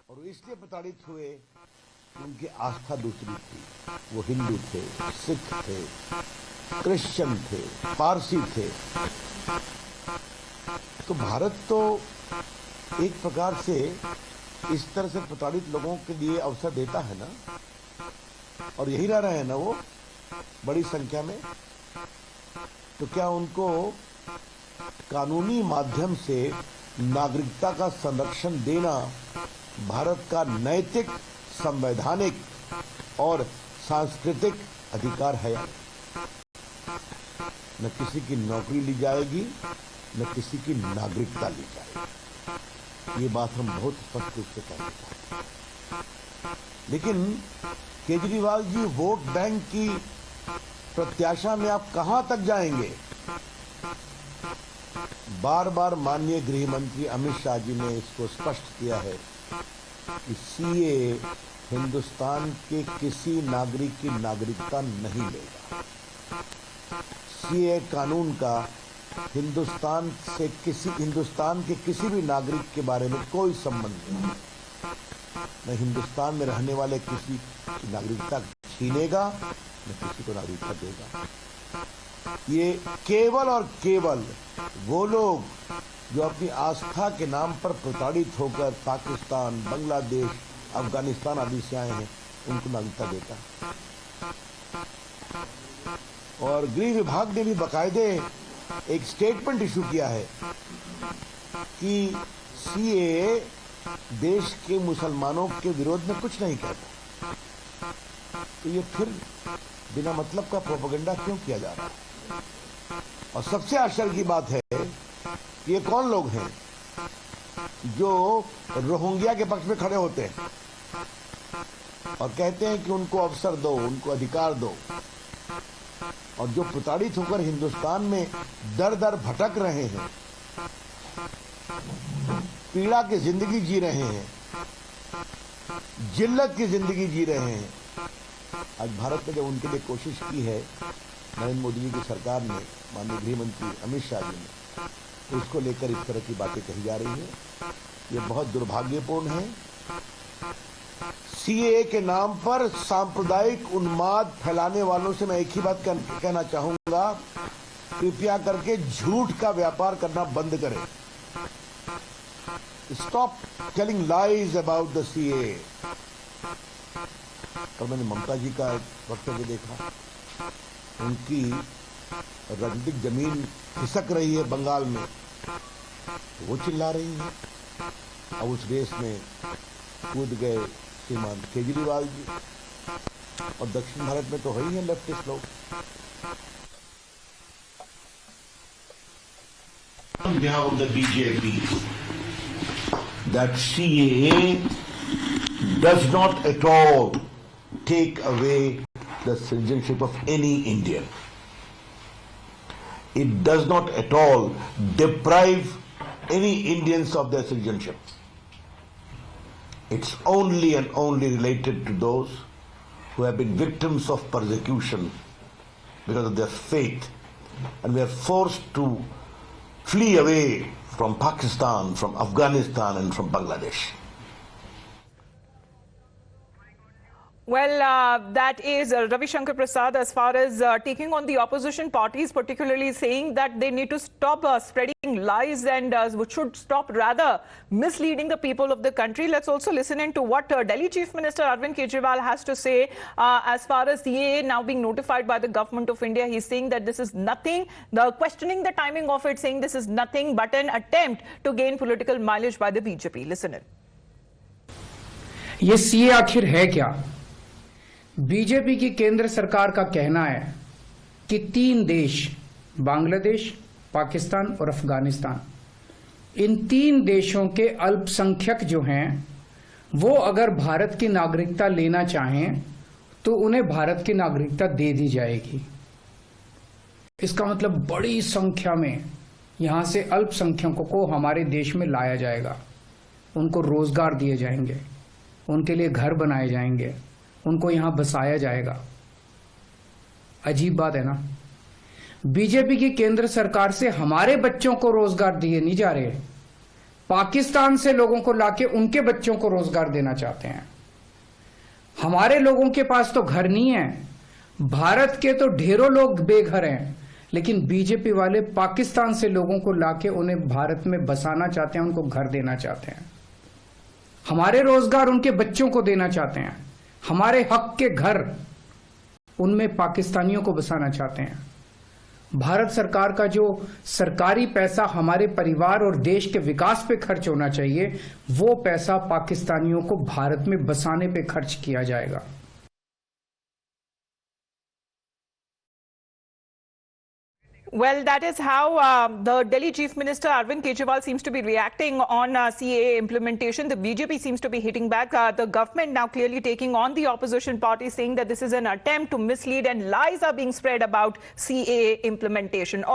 और इसलिए प्रताड़ित हुए, उनकी आस्था दूसरी थी। वो हिंदू थे, सिख थे, क्रिश्चियन थे, पारसी थे। तो भारत तो एक प्रकार से इस तरह से प्रताड़ित लोगों के लिए अवसर देता है ना, और यही रह रहे हैं ना वो बड़ी संख्या में। तो क्या उनको कानूनी माध्यम से नागरिकता का संरक्षण देना भारत का नैतिक, संवैधानिक और सांस्कृतिक अधिकार है? न किसी की नौकरी ली जाएगी, न किसी की नागरिकता ली जाएगी। ये बात हम बहुत स्पष्ट रूप से कहना चाहते हैं। लेकिन केजरीवाल जी, वोट बैंक की प्रत्याशा में आप कहां तक जाएंगे? बार बार माननीय गृह मंत्री अमित शाह जी ने इसको स्पष्ट किया है कि सीए हिंदुस्तान के किसी नागरिक की नागरिकता नहीं लेगा। सीए कानून का हिंदुस्तान के किसी भी नागरिक के बारे में कोई संबंध नहीं। न हिंदुस्तान में रहने वाले किसी की नागरिकता छीनेगा, न किसी को नागरिकता देगा। ये केवल और केवल वो लोग जो अपनी आस्था के नाम पर प्रताड़ित होकर पाकिस्तान, बांग्लादेश, अफगानिस्तान आदि से आए हैं, उनको नागरिकता देता। और गृह विभाग ने भी बाकायदे एक स्टेटमेंट इशू किया है कि सीए देश के मुसलमानों के विरोध में कुछ नहीं कहता। तो ये फिर बिना मतलब का प्रोपेगेंडा क्यों किया जा रहा है? और सबसे आश्चर्य की बात है कि ये कौन लोग हैं जो रोहिंग्या के पक्ष में खड़े होते हैं और कहते हैं कि उनको अवसर दो, उनको अधिकार दो, और जो प्रताड़ित होकर हिंदुस्तान में दर दर भटक रहे हैं, पीड़ा की जिंदगी जी रहे हैं, जिल्लत की जिंदगी जी रहे हैं। आज भारत ने जब उनके लिए कोशिश की है, नरेंद्र मोदी जी की सरकार ने, माननीय गृह मंत्री अमित शाह जी ने, तो उसको लेकर इस तरह की बातें कही जा रही है। ये बहुत दुर्भाग्यपूर्ण है। सीए के नाम पर सांप्रदायिक उन्माद फैलाने वालों से मैं एक ही बात कहना चाहूंगा, कृपया करके झूठ का व्यापार करना बंद करें। Stop telling lies about the CA. और मैंने ममता जी का वक्तव्य देखा, उनकी राजनीतिक जमीन खिसक रही है बंगाल में, वो चिल्ला रही है। अब उस रेस में कूद गए श्रीमान केजरीवाल जी, और दक्षिण भारत में तो है ही है लेफ्टिस्ट लोग। On behalf of the BJP, that CAA does not at all take away the citizenship of any Indian. It does not at all deprive any Indians of their citizenship. It's only and only related to those who have been victims of persecution because of their faith and were forced to flee away from Pakistan, from Afghanistan and from Bangladesh. Well, that is Ravi Shankar Prasad as far as taking on the opposition parties, particularly saying that they need to stop spreading lies and should stop rather misleading the people of the country. Let's also listen into what Delhi Chief Minister Arvind Kejriwal has to say as far as CAA now being notified by the government of India. He's saying that this is nothing, questioning the timing of it, saying this is nothing but an attempt to gain political mileage by the BJP. Listen in. ये CAA आखिर है क्या? BJP की केंद्र सरकार का कहना है कि 3 देश, बांग्लादेश, पाकिस्तान और अफगानिस्तान, इन 3 देशों के अल्पसंख्यक जो हैं, वो अगर भारत की नागरिकता लेना चाहें तो उन्हें भारत की नागरिकता दे दी जाएगी। इसका मतलब बड़ी संख्या में यहां से अल्पसंख्यकों को हमारे देश में लाया जाएगा, उनको रोजगार दिए जाएंगे, उनके लिए घर बनाए जाएंगे, उनको यहां बसाया जाएगा। अजीब बात है ना? बीजेपी की केंद्र सरकार से हमारे बच्चों को रोजगार दिए नहीं जा रहे, पाकिस्तान से लोगों को लाके उनके बच्चों को रोजगार देना चाहते हैं। हमारे लोगों के पास तो घर नहीं है, भारत के तो ढेरों लोग बेघर हैं, लेकिन बीजेपी वाले पाकिस्तान से लोगों को लाके उन्हें भारत में बसाना चाहते हैं, उनको घर देना चाहते हैं। हमारे रोजगार उनके बच्चों को देना चाहते हैं, हमारे हक के घर उनमें पाकिस्तानियों को बसाना चाहते हैं। भारत सरकार का जो सरकारी पैसा हमारे परिवार और देश के विकास पे खर्च होना चाहिए, वो पैसा पाकिस्तानियों को भारत में बसाने पे खर्च किया जाएगा। Well, that is how the Delhi Chief Minister Arvind Kejriwal seems to be reacting on CAA implementation. The BJP seems to be hitting back. The government now clearly taking on the opposition party, saying that this is an attempt to mislead and lies are being spread about CAA implementation.